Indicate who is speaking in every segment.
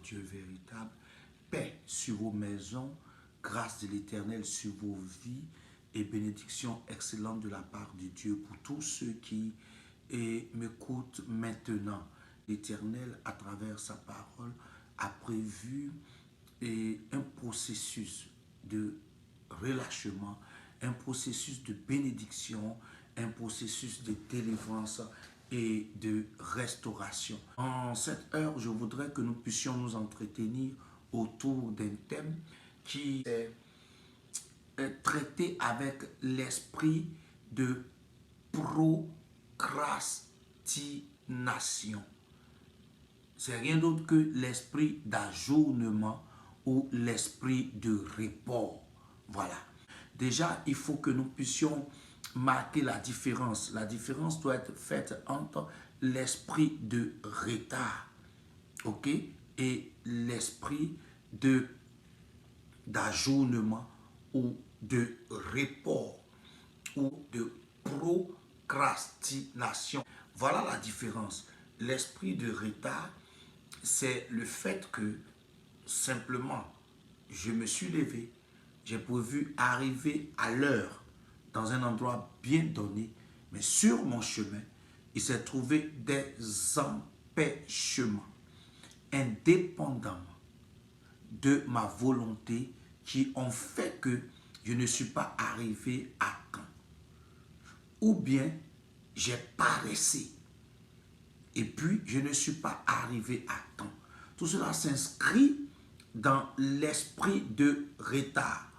Speaker 1: Dieu véritable. Paix sur vos maisons, grâce de l'Éternel sur vos vies et bénédiction excellente de la part de Dieu pour tous ceux qui m'écoutent maintenant. L'Éternel, à travers sa parole, a prévu un processus de relâchement, un processus de bénédiction, un processus de délivrance et de restauration. En cette heure, je voudrais que nous puissions nous entretenir autour d'un thème qui est traité avec l'esprit de procrastination. C'est rien d'autre que l'esprit d'ajournement ou l'esprit de report. Voilà. Déjà, il faut que nous puissions marquer la différence. La différence doit être faite entre l'esprit de retard, ok, et l'esprit d'ajournement ou de report ou de procrastination. Voilà la différence. L'esprit de retard, c'est le fait que simplement, je me suis levé, j'ai prévu arriver à l'heure dans un endroit bien donné, mais sur mon chemin, il s'est trouvé des empêchements indépendamment de ma volonté qui ont fait que je ne suis pas arrivé à temps. Ou bien, j'ai paressé et puis je ne suis pas arrivé à temps. Tout cela s'inscrit dans l'esprit de retard.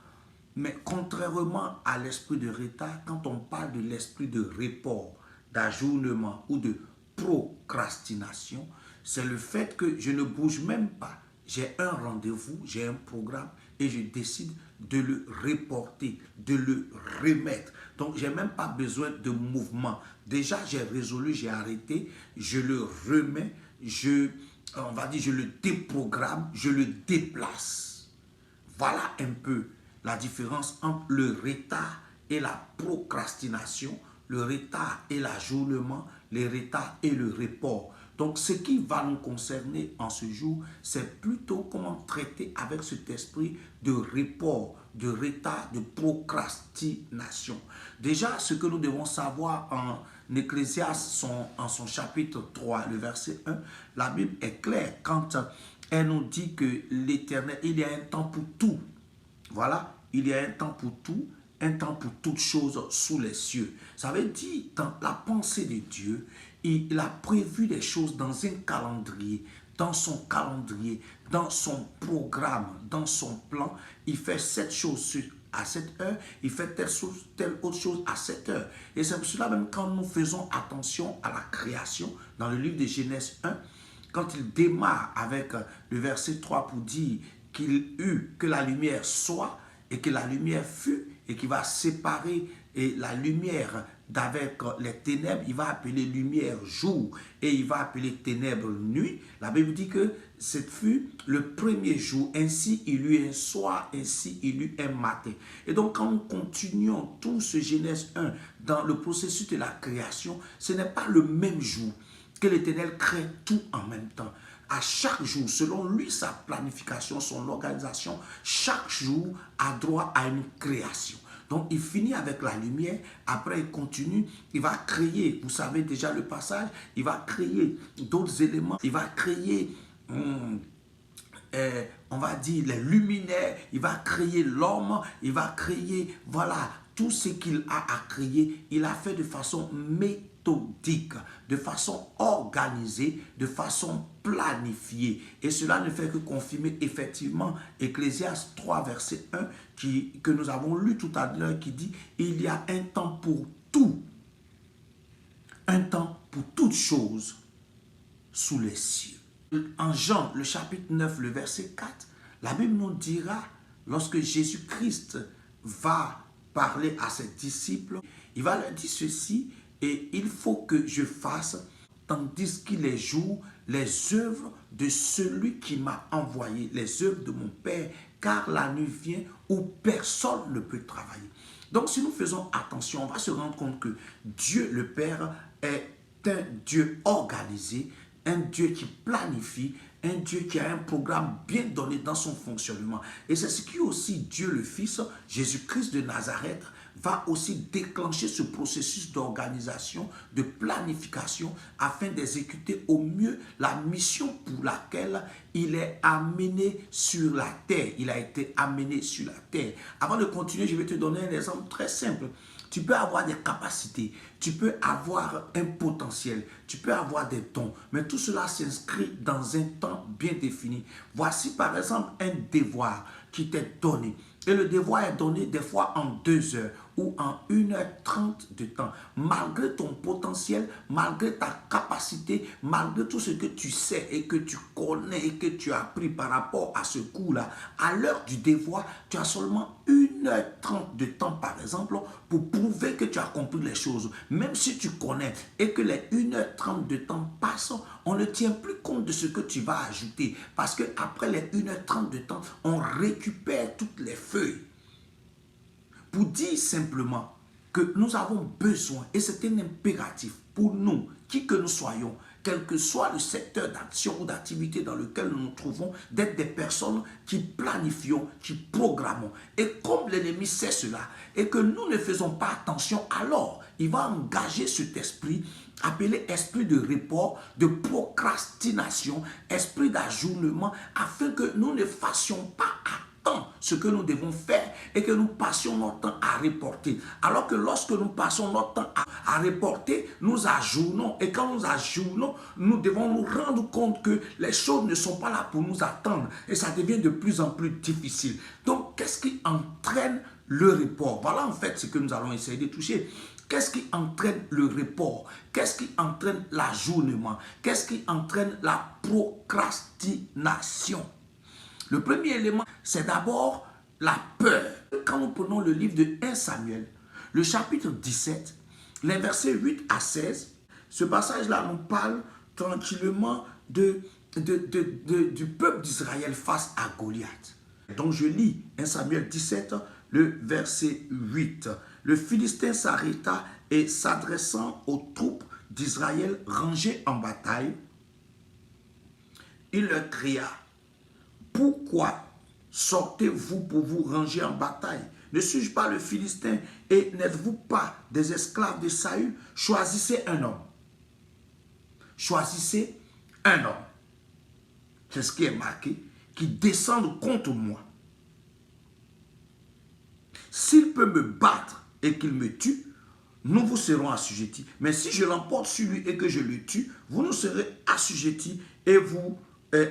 Speaker 1: Mais contrairement à l'esprit de retard, quand on parle de l'esprit de report, d'ajournement ou de procrastination, c'est le fait que je ne bouge même pas. J'ai un rendez-vous, j'ai un programme et je décide de le reporter, de le remettre. Donc, je n'ai même pas besoin de mouvement. Déjà, j'ai résolu, j'ai arrêté, je le remets, on va dire, je le déprogramme, je le déplace. Voilà un peu la différence entre le retard et la procrastination, le retard et l'ajournement, le retard et le report. Donc, ce qui va nous concerner en ce jour, c'est plutôt comment traiter avec cet esprit de report, de retard, de procrastination. Déjà, ce que nous devons savoir en Ecclésiaste, en son chapitre 3, le verset 1, la Bible est claire quand elle nous dit que l'Éternel, il y a un temps pour tout. Voilà, il y a un temps pour tout, un temps pour toutes choses sous les cieux. Ça veut dire, dans la pensée de Dieu, il a prévu des choses dans un calendrier, dans son calendrier, dans son programme, dans son plan. Il fait cette chose à cette heure, il fait telle autre chose à cette heure. Et c'est pour cela même quand nous faisons attention à la création, dans le livre de Genèse 1, quand il démarre avec le verset 3 pour dire qu'il eut que la lumière soit et que la lumière fut et qu'il va séparer et la lumière d'avec les ténèbres, il va appeler lumière jour et il va appeler ténèbres nuit. La Bible dit que ce fut le premier jour, ainsi il eut un soir, ainsi il eut un matin. Et donc quand nous continuons tout ce Genèse 1 dans le processus de la création, ce n'est pas le même jour que l'Éternel crée tout en même temps. À chaque jour, selon lui, sa planification, son organisation, chaque jour a droit à une création. Donc, il finit avec la lumière, après il continue, il va créer, vous savez déjà le passage, il va créer d'autres éléments, il va créer, on va dire, les luminaires, il va créer l'homme, il va créer, voilà, tout ce qu'il a à créer, il a fait de façon méthodique, de façon organisée, de façon planifiée. Et cela ne fait que confirmer effectivement Ecclésiaste 3, verset 1, que nous avons lu tout à l'heure, qui dit « Il y a un temps pour tout, un temps pour toutes choses sous les cieux. » En Jean, le chapitre 9, le verset 4, la Bible nous dira, lorsque Jésus-Christ va parler à ses disciples, il va leur dire ceci, et il faut que je fasse, tandis qu'il est jour, les œuvres de celui qui m'a envoyé, les œuvres de mon Père, car la nuit vient où personne ne peut travailler. Donc si nous faisons attention, on va se rendre compte que Dieu le Père est un Dieu organisé, un Dieu qui planifie, un Dieu qui a un programme bien donné dans son fonctionnement. Et c'est ce qui aussi Dieu le Fils, Jésus-Christ de Nazareth, va aussi déclencher ce processus d'organisation, de planification, afin d'exécuter au mieux la mission pour laquelle il est amené sur la terre. Il a été amené sur la terre. Avant de continuer, je vais te donner un exemple très simple. Tu peux avoir des capacités, tu peux avoir un potentiel, tu peux avoir des dons, mais tout cela s'inscrit dans un temps bien défini. Voici par exemple un devoir qui t'est donné. Et le devoir est donné des fois en 2 heures ou en 1h30 de temps. Malgré ton potentiel, malgré ta capacité, malgré tout ce que tu sais et que tu connais et que tu as appris par rapport à ce coup-là, à l'heure du devoir, tu as seulement 1h30 de temps par exemple pour prouver que tu as compris les choses. Même si tu connais et que les 1h30 de temps passent, on ne tient plus compte de ce que tu vas ajouter. Parce qu'après les 1h30 de temps, on récupère toutes les feuilles. Pour dire simplement que nous avons besoin, et c'est un impératif pour nous, qui que nous soyons, quel que soit le secteur d'action ou d'activité dans lequel nous nous trouvons, d'être des personnes qui planifions, qui programmons. Et comme l'ennemi sait cela, et que nous ne faisons pas attention, alors il va engager cet esprit, appelé esprit de report, de procrastination, esprit d'ajournement, afin que nous ne fassions pas ce que nous devons faire et que nous passions notre temps à reporter. Alors que lorsque nous passons notre temps à reporter, nous ajournons. Et quand nous ajournons, nous devons nous rendre compte que les choses ne sont pas là pour nous attendre. Et ça devient de plus en plus difficile. Donc, qu'est-ce qui entraîne le report? Voilà en fait ce que nous allons essayer de toucher. Qu'est-ce qui entraîne le report? Qu'est-ce qui entraîne l'ajournement? Qu'est-ce qui entraîne la procrastination? Le premier élément, c'est d'abord la peur. Quand nous prenons le livre de 1 Samuel, le chapitre 17, les versets 8 à 16, ce passage-là nous parle tranquillement du peuple d'Israël face à Goliath. Donc je lis 1 Samuel 17, le verset 8. Le Philistin s'arrêta et s'adressant aux troupes d'Israël rangées en bataille, il leur cria: pourquoi sortez-vous pour vous ranger en bataille? Ne suis-je pas le Philistin et n'êtes-vous pas des esclaves de Saül? Choisissez un homme. Choisissez un homme. C'est ce qui est marqué, qui descende contre moi. S'il peut me battre et qu'il me tue, nous vous serons assujettis. Mais si je l'emporte sur lui et que je le tue, vous nous serez assujettis et vous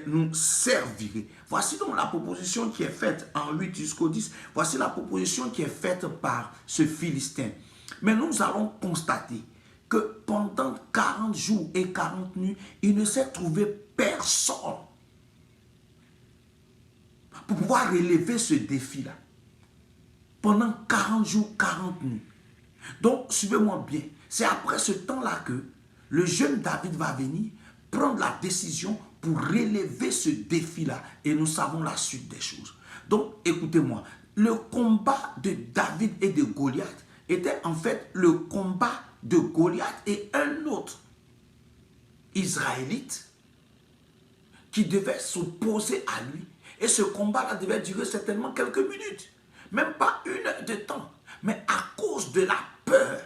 Speaker 1: nous servirez. Voici donc la proposition qui est faite en 8 jusqu'au 10. Voici la proposition qui est faite par ce Philistin. Mais nous allons constater que pendant 40 jours et 40 nuits, il ne s'est trouvé personne pour pouvoir relever ce défi-là. Pendant 40 jours, 40 nuits. Donc, suivez-moi bien. C'est après ce temps-là que le jeune David va venir prendre la décision pour relever ce défi-là. Et nous savons la suite des choses. Donc, écoutez-moi. Le combat de David et de Goliath était en fait le combat de Goliath et un autre Israélite qui devait s'opposer à lui. Et ce combat-là devait durer certainement quelques minutes. Même pas 1 heure de temps. Mais à cause de la peur,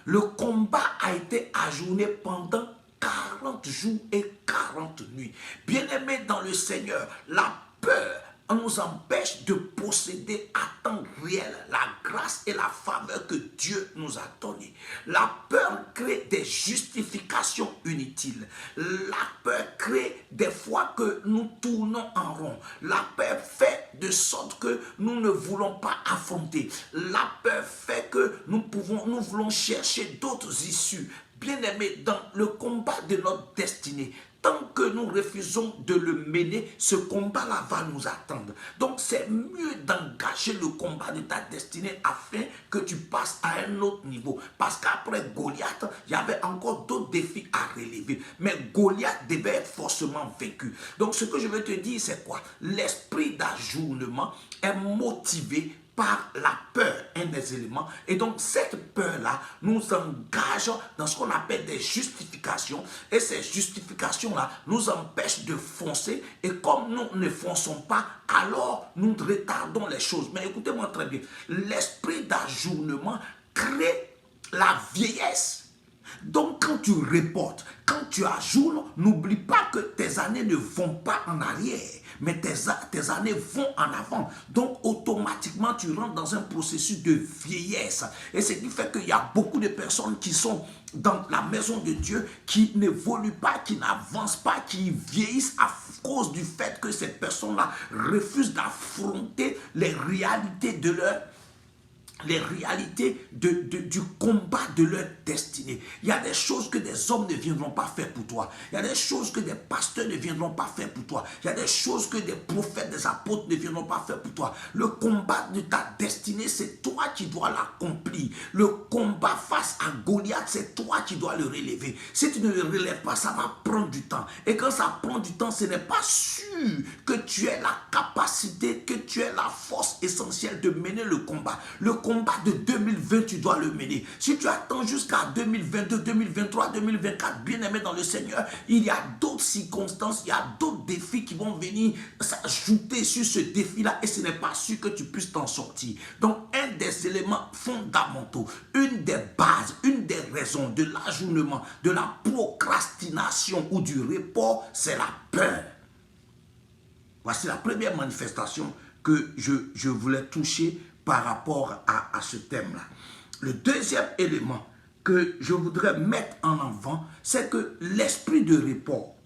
Speaker 1: le combat a été ajourné pendant 40 jours et 40 nuits. Bien-aimés dans le Seigneur, la peur nous empêche de posséder à temps réel la grâce et la faveur que Dieu nous a donnée. La peur crée des justifications inutiles. La peur crée des fois que nous tournons en rond. La peur fait de sorte que nous ne voulons pas affronter. La peur fait que nous voulons chercher d'autres issues. Bien-aimés, dans le combat de notre destinée, tant que nous refusons de le mener, ce combat-là va nous attendre. Donc, c'est mieux d'engager le combat de ta destinée afin que tu passes à un autre niveau. Parce qu'après Goliath, il y avait encore d'autres défis à relever. Mais Goliath devait être forcément vaincu. Donc, ce que je veux te dire, c'est quoi? L'esprit d'ajournement est motivé par la peur, un des éléments. Et donc, cette peur-là nous engage dans ce qu'on appelle des justifications. Et ces justifications-là nous empêchent de foncer. Et comme nous ne fonçons pas, alors nous retardons les choses. Mais écoutez-moi très bien. L'esprit d'ajournement crée la vieillesse. Donc, quand tu reportes, quand tu ajournes, n'oublie pas que tes années ne vont pas en arrière, mais tes années vont en avant. Donc, automatiquement, tu rentres dans un processus de vieillesse. Et ce qui fait qu'il y a beaucoup de personnes qui sont dans la maison de Dieu, qui n'évoluent pas, qui n'avancent pas, qui vieillissent à cause du fait que ces personnes-là refusent d'affronter les réalités de leur du combat de leur destinée. Il y a des choses que des hommes ne viendront pas faire pour toi. Il y a des choses que des pasteurs ne viendront pas faire pour toi. Il y a des choses que des prophètes, des apôtres ne viendront pas faire pour toi. Le combat de ta destinée, c'est toi qui dois l'accomplir. Le combat face à Goliath, c'est toi qui dois le relever. Si tu ne le relèves pas, ça va prendre du temps. Et quand ça prend du temps, ce n'est pas sûr que tu aies la capacité, que tu aies la force essentielle de mener le combat. Le combat de 2020, tu dois le mener. Si tu attends jusqu'à 2022, 2023, 2024, bien-aimé dans le Seigneur, il y a d'autres circonstances, il y a d'autres défis qui vont venir s'ajouter sur ce défi-là et ce n'est pas sûr que tu puisses t'en sortir. Donc, un des éléments fondamentaux, une des bases, une des raisons de l'ajournement, de la procrastination ou du report, c'est la peur. Voici la première manifestation que je voulais toucher par rapport à ce thème-là. Le deuxième élément que je voudrais mettre en avant, c'est que l'esprit de report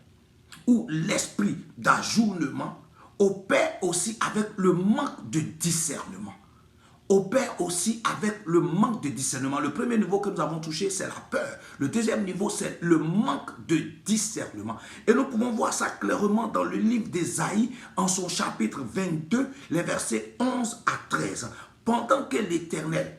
Speaker 1: ou l'esprit d'ajournement opère aussi avec le manque de discernement. Opère aussi avec le manque de discernement. Le premier niveau que nous avons touché, c'est la peur. Le deuxième niveau, c'est le manque de discernement. Et nous pouvons voir ça clairement dans le livre d'Ésaïe, en son chapitre 22, les versets 11 à 13. Pendant que l'Éternel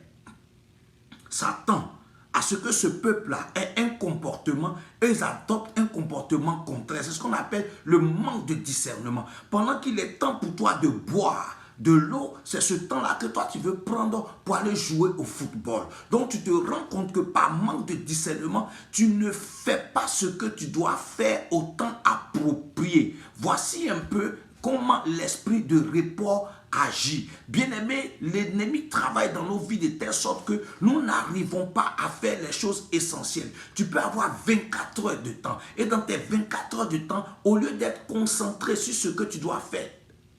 Speaker 1: s'attend à ce que ce peuple-là ait un comportement, ils adoptent un comportement contraire. C'est ce qu'on appelle le manque de discernement. Pendant qu'il est temps pour toi de boire de l'eau, c'est ce temps-là que toi tu veux prendre pour aller jouer au football. Donc tu te rends compte que par manque de discernement, tu ne fais pas ce que tu dois faire au temps approprié. Voici un peu comment l'esprit de report agit. Bien-aimé, l'ennemi travaille dans nos vies de telle sorte que nous n'arrivons pas à faire les choses essentielles. Tu peux avoir 24 heures de temps et dans tes 24 heures de temps, au lieu d'être concentré sur ce que tu dois faire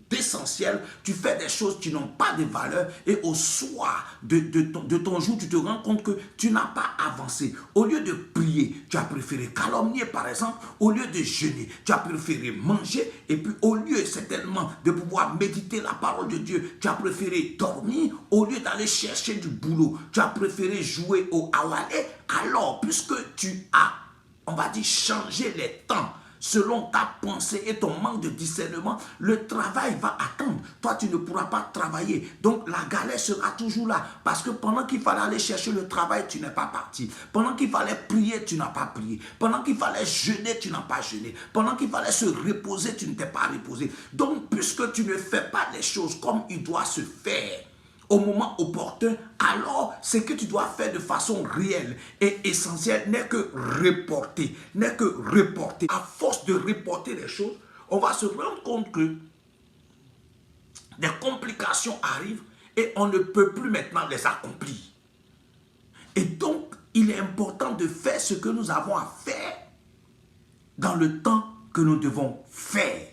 Speaker 1: d'essentiel, tu fais des choses qui n'ont pas de valeur et au soir de ton jour, tu te rends compte que tu n'as pas avancé. Au lieu de prier, tu as préféré calomnier par exemple. Au lieu de jeûner, tu as préféré manger. Et puis au lieu certainement de pouvoir méditer la parole de Dieu, tu as préféré dormir. Au lieu d'aller chercher du boulot, tu as préféré jouer au awalé. Alors, puisque tu as, on va dire, changé les temps selon ta pensée et ton manque de discernement, le travail va attendre. Toi, tu ne pourras pas travailler. Donc, la galère sera toujours là. Parce que pendant qu'il fallait aller chercher le travail, tu n'es pas parti. Pendant qu'il fallait prier, tu n'as pas prié. Pendant qu'il fallait jeûner, tu n'as pas jeûné. Pendant qu'il fallait se reposer, tu ne t'es pas reposé. Donc, puisque tu ne fais pas les choses comme il doit se faire, au moment opportun, alors ce que tu dois faire de façon réelle et essentielle n'est que reporter, n'est que reporter. À force de reporter les choses, on va se rendre compte que des complications arrivent et on ne peut plus maintenant les accomplir. Et donc, il est important de faire ce que nous avons à faire dans le temps que nous devons faire.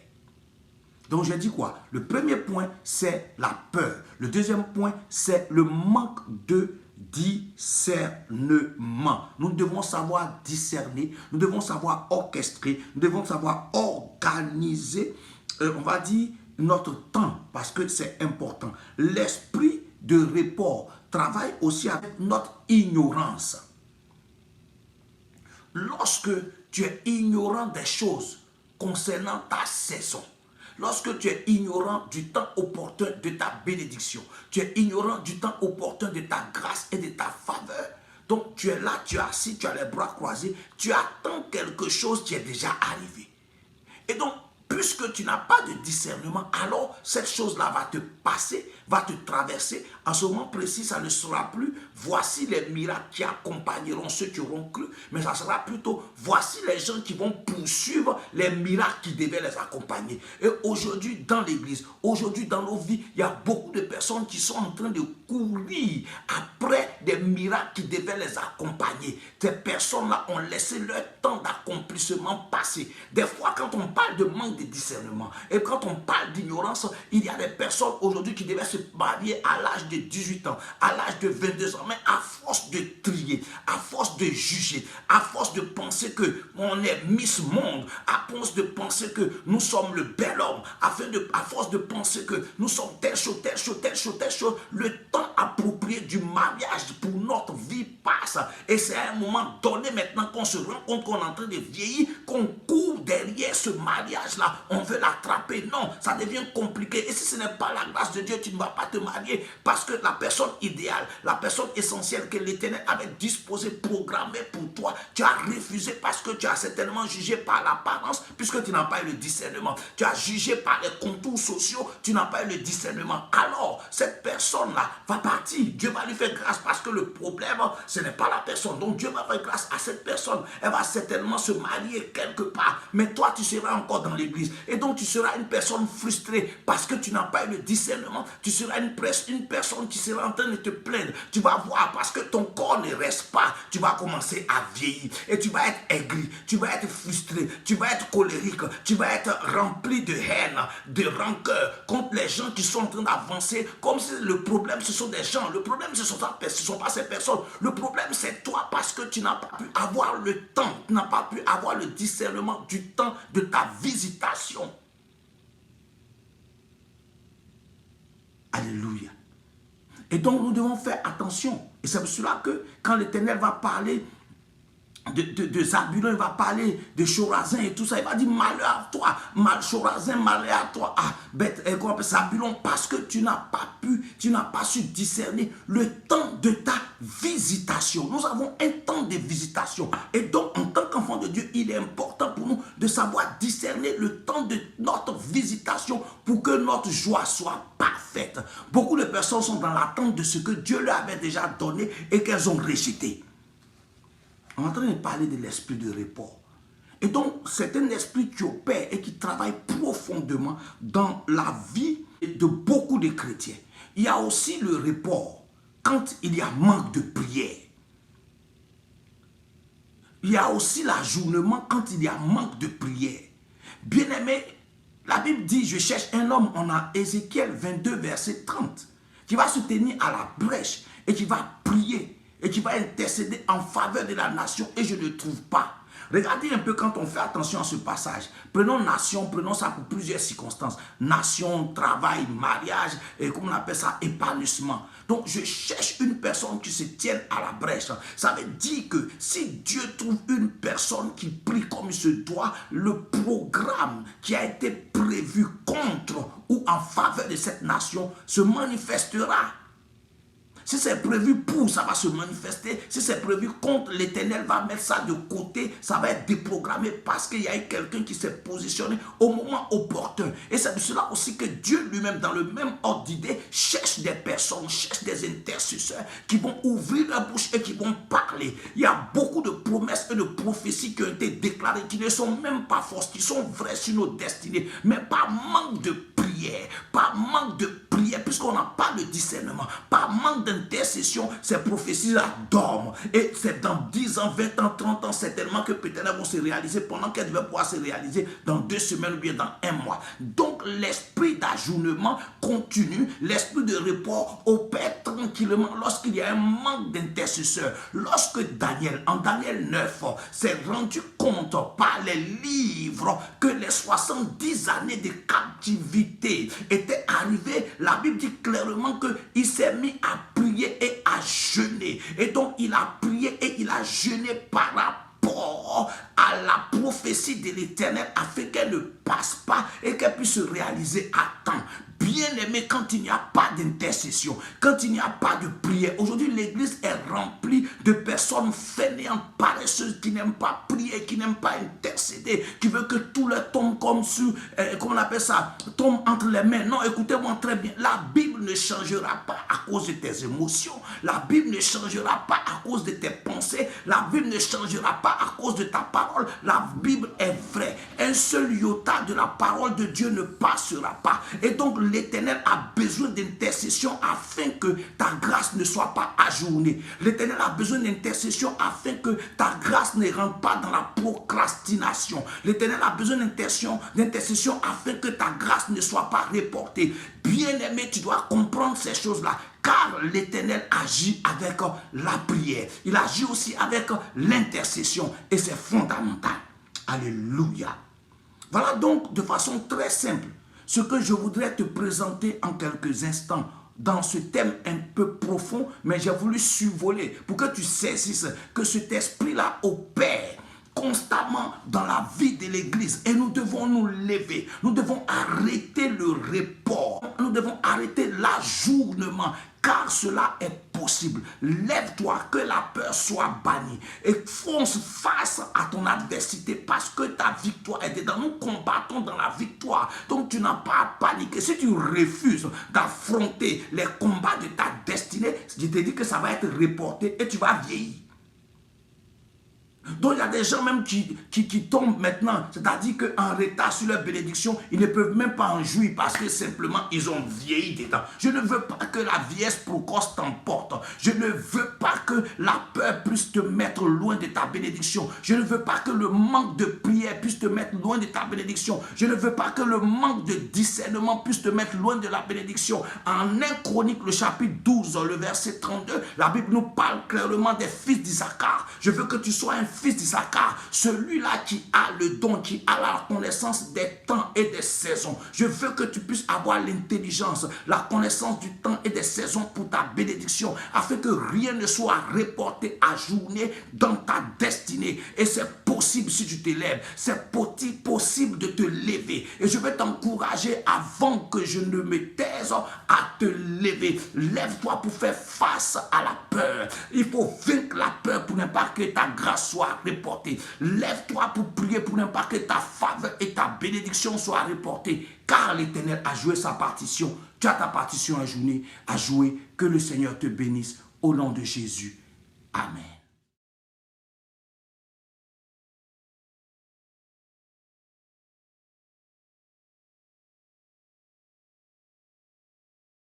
Speaker 1: Donc, j'ai dit quoi? Le premier point, c'est la peur. Le deuxième point, c'est le manque de discernement. Nous devons savoir discerner, nous devons savoir orchestrer, nous devons savoir organiser, on va dire, notre temps, parce que c'est important. L'esprit de report travaille aussi avec notre ignorance. Lorsque tu es ignorant des choses concernant ta saison, lorsque tu es ignorant du temps opportun de ta bénédiction, tu es ignorant du temps opportun de ta grâce et de ta faveur, donc tu es là, tu es assis, tu as les bras croisés, tu attends quelque chose qui est déjà arrivé. Et donc, puisque tu n'as pas de discernement, alors cette chose-là va te passer, va te traverser. En ce moment précis, ça ne sera plus voici les miracles qui accompagneront ceux qui auront cru, mais ça sera plutôt voici les gens qui vont poursuivre les miracles qui devaient les accompagner. Et aujourd'hui, dans l'église, aujourd'hui, dans nos vies, il y a beaucoup de personnes qui sont en train de courir après des miracles qui devaient les accompagner. Ces personnes-là ont laissé leur temps d'accomplissement passer. Des fois, quand on parle de manque de discernement et quand on parle d'ignorance, il y a des personnes aujourd'hui qui devaient se marier à l'âge de 18 ans, à l'âge de 22 ans, mais à force de trier, à force de juger, à force de penser que on est Miss Monde, à force de penser que nous sommes le bel homme, à force de penser que nous sommes telle chose, telle chose, telle chose, telle chose, le temps approprié du mariage pour notre vie passe. Et c'est à un moment donné maintenant qu'on se rend compte qu'on est en train de vieillir, qu'on court derrière ce mariage-là. On veut l'attraper. Non, ça devient compliqué. Et si ce n'est pas la grâce de Dieu, tu ne vas pas te marier parce que la personne idéale, la personne essentielle que l'Éternel avait disposée, programmée pour toi, tu as refusé parce que tu as certainement jugé par l'apparence, puisque tu n'as pas eu le discernement. Tu as jugé par les contours sociaux, tu n'as pas eu le discernement. Alors, cette personne-là va partir. Dieu va lui faire grâce parce que le problème, ce n'est pas la personne. Donc, Dieu va faire grâce à cette personne. Elle va certainement se marier quelque part. Mais toi, tu seras encore dans l'église. Et donc, tu seras une personne frustrée parce que tu n'as pas eu le discernement. Tu seras une personne qui sera en train de te plaindre. Tu vas voir parce que ton corps ne reste pas. Tu vas commencer à vieillir. Et tu vas être aigri. Tu vas être frustré. Tu vas être colérique. Tu vas être rempli de haine, de rancœur contre les gens qui sont en train d'avancer. Comme si le problème, ce sont des gens. Le problème, ce ne sont pas ces personnes. Le problème, c'est toi parce que tu n'as pas pu avoir le temps. Tu n'as pas pu avoir le discernement du temps de ta visitation. Alléluia. Et donc, nous devons faire attention. Et c'est pour cela que quand l'Éternel va parler de Zabulon, il va parler de Chorazin et tout ça. Il va dire malheur à toi, Chorazin, malheur à toi. Ah, Zabulon, parce que tu n'as pas su discerner le temps de ta visitation. Nous avons un temps de visitation. Et donc, en tant qu'enfant de Dieu, il est important pour nous de savoir discerner le temps de notre visitation pour que notre joie soit parfaite. Beaucoup de personnes sont dans l'attente de ce que Dieu leur avait déjà donné et qu'elles ont rejeté. On est en train de parler de l'esprit de report. Et donc, c'est un esprit qui opère et qui travaille profondément dans la vie de beaucoup de chrétiens. Il y a aussi le report quand il y a manque de prière. Il y a aussi l'ajournement quand il y a manque de prière. Bien-aimé, la Bible dit, je cherche un homme, on a Ézéchiel 22, verset 30, qui va se tenir à la brèche et qui va prier. Et qui va intercéder en faveur de la nation et je ne trouve pas. Regardez un peu quand on fait attention à ce passage. Prenons nation, prenons ça pour plusieurs circonstances. Nation, travail, mariage, et comme on appelle ça, épanouissement. Donc je cherche une personne qui se tienne à la brèche. Ça veut dire que si Dieu trouve une personne qui prie comme il se doit, le programme qui a été prévu contre ou en faveur de cette nation se manifestera. Si c'est prévu pour, ça va se manifester. Si c'est prévu contre, l'Éternel va mettre ça de côté. Ça va être déprogrammé parce qu'il y a eu quelqu'un qui s'est positionné au moment opportun. Et c'est de cela aussi que Dieu lui-même, dans le même ordre d'idée, cherche des personnes, cherche des intercesseurs qui vont ouvrir la bouche et qui vont parler. Il y a beaucoup de promesses et de prophéties qui ont été déclarées, qui ne sont même pas fausses, qui sont vraies sur nos destinées, mais par manque de prière, par manque de prière, puisqu'on n'a pas de discernement, par manque d'intercession, ces prophéties-là dorment. Et c'est dans 10 ans, 20 ans, 30 ans, certainement que peut-être elles vont se réaliser pendant qu'elles devaient pouvoir se réaliser dans 2 semaines ou bien dans 1 mois. Donc l'esprit d'ajournement continue, l'esprit de report opère tranquillement lorsqu'il y a un manque d'intercesseurs. Lorsque Daniel, en Daniel 9, s'est rendu compte par les livres que les 70 années de captivité étaient arrivées, la Bible dit clairement qu'il s'est mis à prier et à jeûner. Et donc il a prié et il a jeûné par rapport à la prophétie de l'Éternel afin qu'elle ne passe pas et qu'elle puisse se réaliser à temps. Bien aimé, quand il n'y a pas d'intercession, d'intercession, quand il n'y a pas de prière, aujourd'hui l'église est remplie de personnes fainéantes, paresseuses, qui n'aiment pas prier, qui n'aiment pas intercéder, qui veulent que tout leur tombe comme sur, comment on appelle ça, tombe entre les mains. Non, écoutez-moi très bien, la Bible ne changera pas à cause de tes émotions, la Bible ne changera pas à cause de tes pensées, la Bible ne changera pas à cause de ta parole. La Bible est vraie. Un seul iota de la parole de Dieu ne passera pas. Et donc l'Éternel a besoin d'intercession afin que ta grâce ne soit pas ajournée. L'Éternel a besoin d'intercession afin que ta grâce ne rentre pas dans la procrastination. L'Éternel a besoin d'intercession afin que ta grâce ne soit pas reportée. Bien-aimé, tu dois comprendre ces choses-là. Car l'Éternel agit avec la prière. Il agit aussi avec l'intercession. Et c'est fondamental. Alléluia. Voilà donc de façon très simple ce que je voudrais te présenter en quelques instants dans ce thème un peu profond, mais j'ai voulu survoler pour que tu saisisses que cet esprit-là opère constamment dans la vie de l'église. Et nous devons nous lever. Nous devons arrêter le report. Nous devons arrêter l'ajournement. Car cela est possible. Lève-toi, que la peur soit bannie. Et fonce face à ton adversité parce que ta victoire est dedans. Nous combattons dans la victoire. Donc tu n'as pas à paniquer. Si tu refuses d'affronter les combats de ta destinée, je te dis que ça va être reporté et tu vas vieillir. Donc il y a des gens même qui tombent maintenant, c'est-à-dire qu'en retard sur leur bénédiction, ils ne peuvent même pas en jouir parce que simplement ils ont vieilli dedans. Je ne veux pas que la vieillesse précoce t'emporte. Je ne veux pas que la peur puisse te mettre loin de ta bénédiction. Je ne veux pas que le manque de prière puisse te mettre loin de ta bénédiction. Je ne veux pas que le manque de discernement puisse te mettre loin de la bénédiction. En 1 Chronique, le chapitre 12, le verset 32, la Bible nous parle clairement des fils d'Issachar. Je veux que tu sois un fils d'Issachar, celui-là qui a le don, qui a la connaissance des temps et des saisons. Je veux que tu puisses avoir l'intelligence, la connaissance du temps et des saisons pour ta bénédiction, afin que rien ne soit reporté, ajourné dans ta destinée. Et c'est possible si tu te lèves, c'est possible de te lever. Et je vais t'encourager avant que je ne me taise à te lever. Lève-toi pour faire face à la peur. Il faut vaincre la peur pour ne pas que ta grâce soit reportée. Lève-toi pour prier pour ne pas que ta faveur et ta bénédiction soient reportées. Car l'Éternel a joué sa partition. Tu as ta partition à jouer. Que le Seigneur te bénisse au nom de Jésus. Amen.